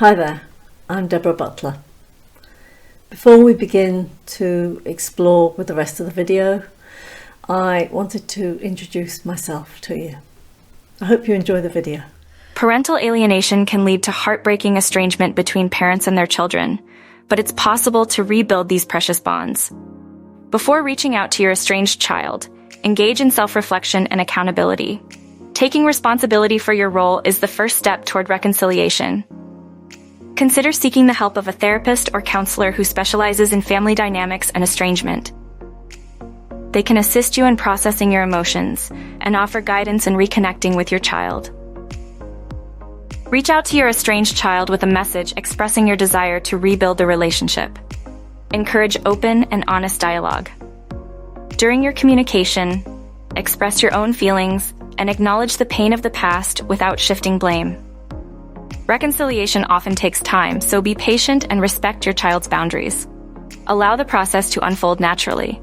Hi there, I'm Deborah Butler. Before we begin to explore with the rest of the video, I wanted to introduce myself to you. I hope you enjoy the video. Parental alienation can lead to heartbreaking estrangement between parents and their children, but it's possible to rebuild these precious bonds. Before reaching out to your estranged child, engage in self-reflection and accountability. Taking responsibility for your role is the first step toward reconciliation. Consider seeking the help of a therapist or counselor who specializes in family dynamics and estrangement. They can assist you in processing your emotions and offer guidance in reconnecting with your child. Reach out to your estranged child with a message expressing your desire to rebuild the relationship. Encourage open and honest dialogue. During your communication, express your own feelings and acknowledge the pain of the past without shifting blame. Reconciliation often takes time, so be patient and respect your child's boundaries. Allow the process to unfold naturally.